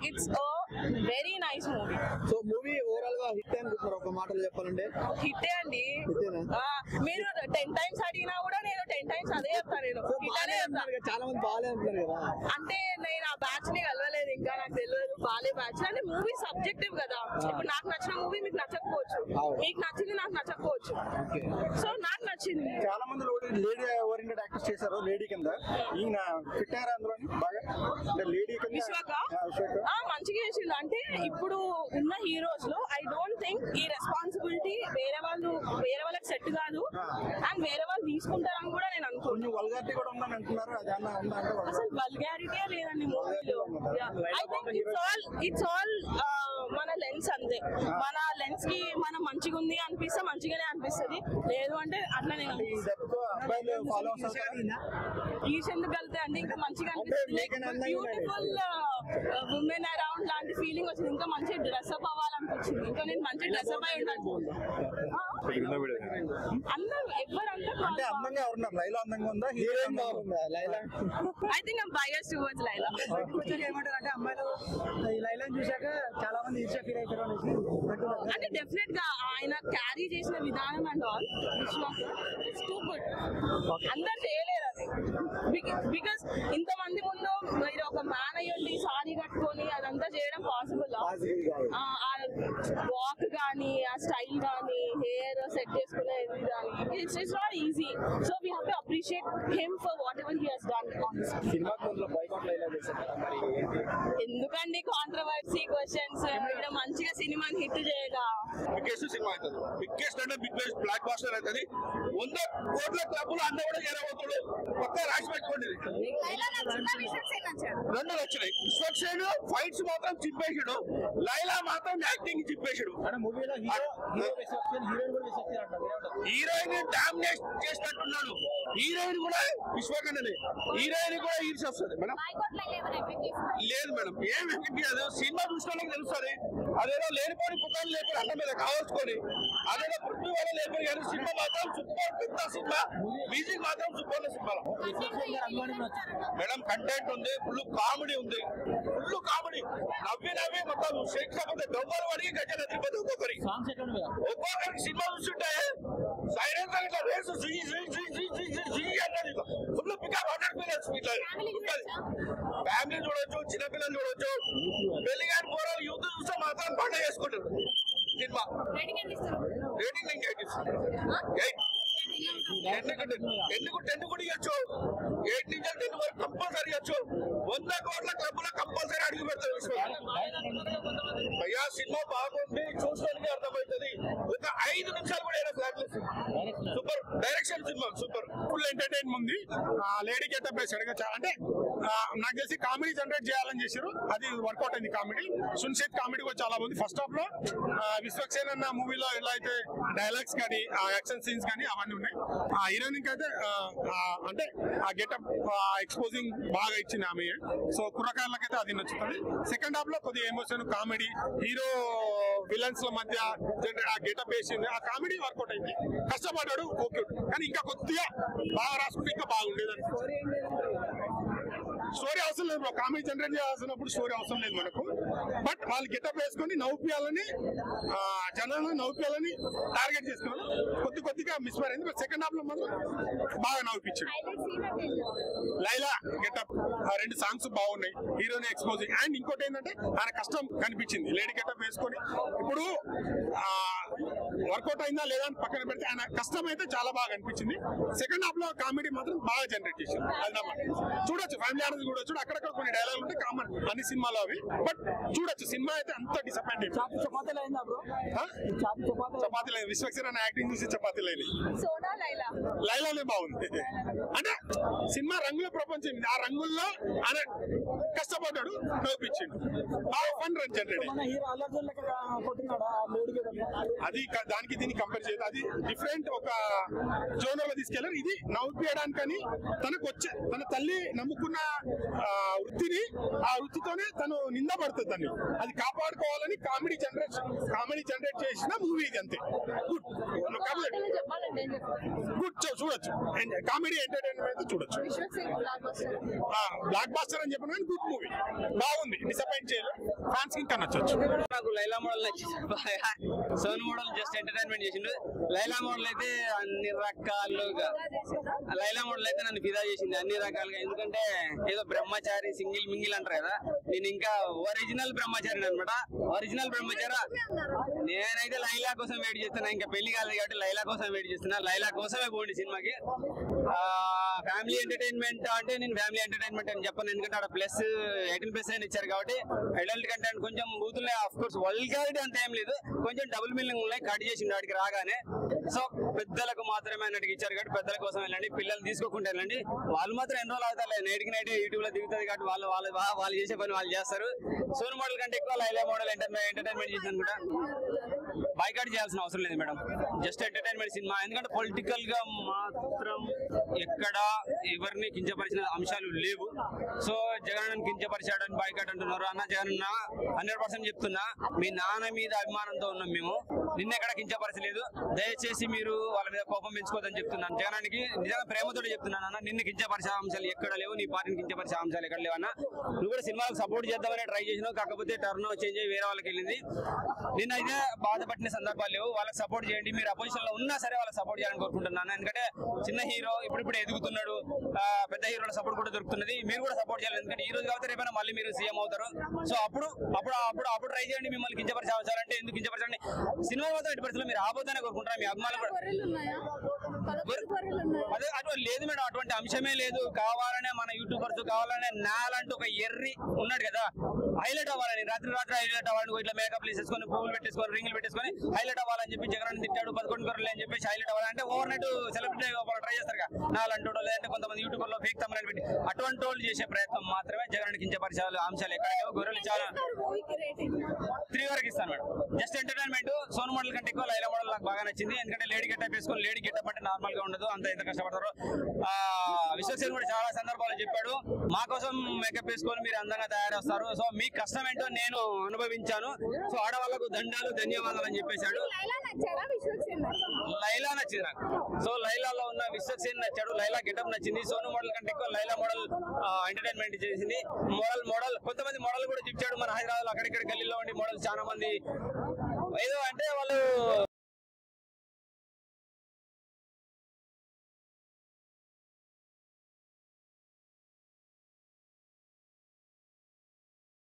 it's a very nice movie. So movie overall గా hit అనుకుంటున్నారు ఒక మాటలో చెప్పాలంటే? హిట్ అండి. మీరు 10 times అడిగినా కూడా నేను 10 times అదే చెప్తాను. నేను హిట్ అనే చెప్తాను. చాలా మంది బాగాలే అంటున్నారు కదా. అంటే నేను ఆ బ్యాచ్ ని కలవలేదు ఇంకా, నాకు తెలియదు బాలే బ్యాచ్ అంటే. మూవీ సబ్జెక్టివ్ కదా. ఇప్పుడు నాకు నచ్చిన మూవీ మీకు నచ్చకపోవచ్చు, మీకు నచ్చింది నాకు నచ్చకపోవచ్చు. సో నాకు నచ్చింది. చాలా మంది లేడీ ఓరియంటెడ్ యాక్టర్స్ చేశారు లేడీ కింద. ఈయన ఫిట్ అయ్యారా అందులో బాగా? లేడీ కింద విశ్వక మంచిగా చేసిండు. అంటే ఇప్పుడు ఉన్న హీరోస్ లో ఐ డోంట్ థింక్ ఈ రెస్పాన్సిబిలిటీ వేరే వాళ్ళకి సెట్ కాదు, అండ్ వేరే వాళ్ళు తీసుకుంటారని కూడా నేను అనుకుంటున్నాను. వల్గారిటీ కూడా ఉందని అంటున్నారు. అసలు వల్గారిటీ లేదండి మూవీలో. ఐ థింక్ ఇట్స్ ఆల్ మన లెన్స్ అంతే. మన లెన్స్ కి మనం మంచిగా ఉంది అనిపిస్తే మంచిగానే అనిపిస్తుంది, లేదు అంటే అట్లనే ఈసెందుకు వెళ్తే అంటే ఇంకా మంచిగా అనిపిస్తుంది. బ్యూటిఫుల్ ఉమెన్ అరౌండ్ లాంటి ఫీలింగ్ వచ్చింది. ఇంకా మంచిగా డ్రెస్అప్ అవ్వాలనిపించింది. ఇంకా నేను మంచిగా డ్రెస్అప్ అయి ఉంటాను. అందరూ ఎవరంతా అందంగా ఉన్నారు. లైలా అందంగా ఉందా? హీరోయిన్ బాగుందా? Laila I think I'm biased towards Laila. ఏమంటారు అంటే అమ్మాయిలు ఈ లైలాని చూశాక చాలా మంది ఈర్ష్య ఫీల్ అవుతారు అనేసి అంటే డెఫినెట్ గా ఆయన క్యారీ చేసిన విధానం and all it's too good. అందరు చేయలేరు అది. బికాస్ ఇంతమంది ముందు మీరు ఒక మ్యాన్ అయ్యండి సారీ కట్టుకొని అదంతా చేయడం పాసిబుల్? ఆ వాక్ గానీ, ఆ స్టైల్ గానీ, హెయిర్ సెట్ చేసుకునేది కానీ, it's not easy. So we have to appreciate him for what ever he has done on cinema boycott Laila చేశారు మరి ఎందుకండి కాంట్రవర్సీ క్వశ్చన్స్? మంచిగా సినిమాని హిట్ చేయగా బిగ్గెస్ట్ సినిమా అవుతుంది. బిగ్గెస్ట్ అంటే బిగ్గెస్ట్ బ్లాక్ బాస్టర్ అవుతుంది. 100 కోట్ల క్లబ్లు అన్న కూడా చేరబోతుడు. పక్క రాసి పెట్టుకోండి. రెండు నచ్చినాయి. విశ్వక్సేన్ ఫైట్స్ మాత్రం చింపేసాడు, లైలా మాత్రం యాక్టింగ్ చింపేసాడు. హీరోయిన్ డామినేట్ చేసినట్టున్నాడు. హీరోయిన్ కూడా విశ్వకన్ననే. హీరోయిన్ కూడా ఈర్చి వస్తుంది మేడం. లేదు మేడం, ఏం ఎఫెక్ట్ కాదు. సినిమా చూసిన తెలుస్తుంది. అదేదో లేనిపోని పుట్టాలు లేకపోతే అన్న మీద కావాల్సుకొని అదేదో పృథ్వీ వల్ల లేకపోతే కానీ సినిమా మాత్రం సూపర్ పెద్ద సినిమా. మ్యూజిక్ మాత్రం సూపర్ సినిమా మేడం. కంటెంట్ ఉంది, ఫుల్ కామెడీ ఉంది. ఫుల్ కామెడీ నవ్వి మొత్తం షేక్స్ అవ్వతే డబ్బులు పడి గజన తిరుపతి ఒక్కొక్కరికి సినిమా చూస్తుంటే సైలెన్స్ ఇట్లా రేసు అన్నది ఫుల్ పికప్ 100 ఇట్లా ఫ్యామిలీ చూడొచ్చు, చిన్నపిల్లలు చూడొచ్చు. పెళ్లి కాని పోరాలు యూత్ చూస్తే మాత్రం పండుగ చేసుకుంటారు. సినిమా రేటింగ్ ఇంకా 8 ఎందుకు 10 కూడా ఇవ్వచ్చు. 8 నుంచి 10 వరకు కంపల్సరీ ఇవ్వచ్చు. 100 కోట్ల క్లబ్లో కంపల్సరీ అడుగు పెడతారు. అయ్యా సినిమా బాగుంది, చూసుకోవడానికి అర్థమవుతుంది. ఒక 5 నిమిషాలు కూడా super direction. Cinema super, full entertain ఉంది. లేడీ గెటప్ వేసాడు అంటే నాకు తెలిసి కామెడీ జనరేట్ చేయాలని చేశారు. అది వర్కౌట్ అయింది. కామెడీ సున్షేట్ కామెడీ కూడా చాలా బాగుంది. ఫస్ట్ హాఫ్ లో విశ్వక్సేన్ అన్న మూవీలో ఎలా అయితే డైలాగ్స్ కానీ యాక్షన్ సీన్స్ కానీ అవన్నీ ఉన్నాయి. ఆ హీరోయిన్ అయితే అంటే ఆ గెటప్ ఎక్స్పోజింగ్ బాగా ఇచ్చింది ఆమె. సో కుర్రకారులకైతే అది నచ్చుతుంది. సెకండ్ హాఫ్ లో కొద్దిగా ఎమోషన్, కామెడీ, హీరో విలన్స్ ల మధ్య ఆ గెటప్ వేసింది. ఆ కామెడీ వర్కౌట్ అయింది. కష్టపడ్డాడు, ఓకే. కానీ ఇంకా కొద్దిగా బాగా రాసుకుంటే ఇంకా బాగుండేది. స్టోరీ అవసరం లేదు, కామెడీ జనరేట్ చేయాల్సినప్పుడు స్టోరీ అవసరం లేదు మనకు. బట్ వాళ్ళు గెటప్ వేసుకొని నవ్వుపియాలని, జనాలను నవ్వుపియాలని టార్గెట్ చేసుకున్నారు. కొద్దిగా మిస్ఫైర్ అయింది. బట్ సెకండ్ హాఫ్ లో మాత్రం బాగా నవ్వుపించాడు. లైలా గెటప్, 2 సాంగ్స్ బాగున్నాయి. హీరోని ఎక్స్పోజింగ్. అండ్ ఇంకోటి ఏంటంటే ఆయన కష్టం కనిపించింది. లేడీ గెటప్ వేసుకొని ఇప్పుడు వర్కౌట్ అయిందా లేదా అని పక్కన పెడితే ఆయన కష్టం అయితే చాలా బాగా అనిపించింది. సెకండ్ హాఫ్ లో కామెడీ మాత్రం బాగా జనరేట్ చేసింది. చూడొచ్చు, ఫ్యామిలీ ఆడియన్స్ చూడొచ్చు. అక్కడక్కడ కొన్ని డైలాగ్ ఉంటే కామన్ అన్ని సినిమాలో అవి. బట్ చూడొచ్చు, సినిమా అయితే అంత డిసప్పాయింట్ అయిపోయింది. చపాతీ లేదు. విశ్వక్సేన్ అనే యాక్టింగ్ చూసి చపాతీ లేదు. లైలానే బాగుంది. అంటే సినిమా రంగుల ప్రపంచం. ఆ రంగుల్లో ఆయన కష్టపడ్డాడు, నవ్వుపించిండు. బాగా ఫన్ రన్ జనరేట్. అది దానికి దీన్ని కంపేర్ చేయదు. అది డిఫరెంట్ ఒక జోనర్ లో తీసుకెళ్లారు. ఇది నవ్వుపియడానికని తనకు వచ్చే తన తల్లి నమ్ముకున్న వృత్తిని, ఆ వృత్తితోనే తను నిందపడుతుంది దాన్ని, అది కాపాడుకోవాలని కామెడీ జనరేట్ చేసిన మూవీ ఇది. అంతే. గుడ్ చెప్పాలంటే ఏం చెప్తారు? గుడ్ చూడొచ్చు, కామెడీ ఎంటర్టైన్మెంట్ చూడొచ్చు. బ్లాక్ బాస్టర్ అని చెప్పిన గుడ్ మూవీ, బాగుంది, డిసప్పాయింట్ చేయలేదు, ఫ్యాన్స్ కి ఇంకా నచ్చొచ్చు. నాకు లైలా మోడల్ నచ్చింది. సోను మోడల్ జస్ట్ ఎంటర్టైన్మెంట్ చేసిండు. లైలా మోడల్ అయితే అన్ని రకాలుగా, లైలా మోడల్ అయితే నన్ను ఫిదా చేసింది అన్ని రకాలుగా. ఎందుకంటే ఏదో బ్రహ్మచారి సింగిల్ మింగిల్ అంటారు కదా, నేను ఇంకా ఒరిజినల్ బ్రహ్మచారి అనమాట. ఒరిజినల్ బ్రహ్మచారి నేనైతే లైలా కోసం వెయిట్ చేస్తున్నా, ఇంకా పెళ్లి కాలేదు కాబట్టి లైలా కోసం వెయిట్ చేస్తున్నా. లైలా కోసమే పోండి సినిమాకి. ఫ్యామిలీ ఎంటర్టైన్మెంట్ అంటే నేను ఫ్యామిలీ ఎంటర్టైన్మెంట్ అని చెప్పను, ఎందుకంటే అక్కడ ప్లస్ 18+ అని ఇచ్చారు కాబట్టి. అడల్ట్ కంటెంట్ కొంచెం బూతులే, ఆఫ్ కోర్స్ వల్గారిటీ అంత ఏం లేదు, కొంచెం డబుల్ మీనింగ్ ఉన్నాయి, కట్ చేసిండు వాడికి రాగానే. సో పెద్దలకు మాత్రమే అన్నట్టుగా ఇచ్చారు కాబట్టి పెద్దల కోసం వెళ్ళండి, పిల్లలు తీసుకోకుండా వెళ్ళండి. వాళ్ళు మాత్రం ఎన్రోల్ అవుతారు, నైట్కి నైట్ యూట్యూబ్ లో దిగుతుంది కాబట్టి వాళ్ళు చేసే పని వాళ్ళు చేస్తారు. సోను మోడల్ కంటే ఎక్కువ లైలా మోడల్ ఎంటర్టైన్మెంట్ చేసి అనుకుంటా బైకాట్ చేయాల్సిన అవసరం లేదు మేడం, జస్ట్ ఎంటర్టైన్మెంట్ సినిమా. ఎందుకంటే పొలిటికల్ గా మాత్రం ఎక్కడ ఎవరిని కించపరిచిన అంశాలు లేవు. సో జగన్ కించపరిచాడని బైకాట్ అంటున్నారు. అన్న జగన్ 100% చెప్తున్నా, మీ నాన్న మీద అభిమానంతో ఉన్నాం మేము, నిన్నెక్కడ కించపరచలేదు. దయచేసి మీరు వాళ్ళ మీద కోపం పెంచుకోవద్దని చెప్తున్నాను. జగనానికి నిజంగా ప్రేమతో చెప్తున్నాను అన్న, నిన్ను కించపరిచే అంశాలు ఎక్కడ లేవు, నీ పార్టీని కించపరిచే అంశాలు ఎక్కడ లేవు అన్న. నువ్వు కూడా సినిమాలకు సపోర్ట్ చేద్దామని ట్రై చేసినావు, కాకపోతే టర్న్ చేంజ్ అయ్యి వేరే వాళ్ళకి వెళ్ళింది. నిన్నైతే బాధపడిన సందర్భాలు లేవు. వాళ్ళకి సపోర్ట్ చేయండి, మీరు అపోజిషన్ లో ఉన్నా సరే వాళ్ళకి సపోర్ట్ చేయాలని కోరుకుంటున్నాను. ఎందుకంటే చిన్న హీరో ఇప్పుడు ఎదుగుతున్నాడు, పెద్ద హీరోల సపోర్ట్ కూడా దొరుకుతున్నది, మీరు కూడా సపోర్ట్ చేయాలి. ఎందుకంటే ఈ రోజు కాబట్టి రేపైనా మళ్ళీ మీరు సీఎం అవుతారు. సో అప్పుడు ట్రై చేయండి. మిమ్మల్ని కించపరిచే అవసరాలంటే ఎందుకు కించపరచండి, సినిమా మాత్రం ఎట్టి పరిస్థితుల్లో మీరు ఆపోతానే కోరుకుంటారు. మీ అభిమానులు కూడా అదే అటువంటి లేదు మేడం, అటువంటి అంశమే లేదు. కావాలనే మన యూట్యూబర్స్ కావాలనే నాలంటూ ఒక ఎర్రి ఉన్నాడు కదా, హైలైట్ అవ్వాలని, రాత్రి హైలైట్ అవ్వాలని, ఇట్లా మేకప్ వేసేసుకొని పువ్వులు పెట్టేసుకొని రింగులు పెట్టేసుకొని హైలైట్ అవ్వాలని చెప్పి జగన్ తిట్టాడు 11 గొర్రెలు అని చెప్పేసి హైలైట్ అవ్వాలంటే ఓవర్ నైట్ సెలబ్రిటీ ట్రై చేస్తారు కదా, నాలంటూ లేదంటే కొంతమంది యూట్యూబర్ లో ఫేక్ తమ్ములని పెట్టి అటువంటి వాళ్ళు చేసే ప్రయత్నం మాత్రమే. జగన్ కించపరిచే అంశాలు ఎక్కడ గొర్రెలు చాలా 3 వరకు ఇస్తాను madam. Just entertainment. Sonu model కంటే ఎక్కువ లైలా మోడల్ నాకు బాగా నచ్చింది. ఎందుకంటే లేడీ గెటప్ వేసుకొని, లేడీ గెటప్ అంటే నార్మల్ గా ఉండదు, అంత ఎంత కష్టపడతారు. విశ్వసేన్ కూడా చాలా సందర్భాలు చెప్పాడు, మా కోసం మేకప్ వేసుకొని మీరు అందంగా తయారొస్తారు, సో మీ కష్టం ఏంటో నేను అనుభవించాను, సో ఆడవాళ్లకు దండాలు ధన్యవాదాలు అని చెప్పేశాడు. లైలా నచ్చింది నాకు. సో లైలాలో ఉన్న విశ్వసేన్ నచ్చాడు, లైలా గెటప్ నచ్చింది. సోను మోడల్ కంటే ఎక్కువ లైలా మోడల్ ఎంటర్టైన్మెంట్ చేసింది. మోడల్ కొంతమంది మోడల్ కూడా చూపించాడు. మన హైదరాబాద్ లో అక్కడిక్కడ గల్లీలో ఉండి మోడల్ చాలా మంది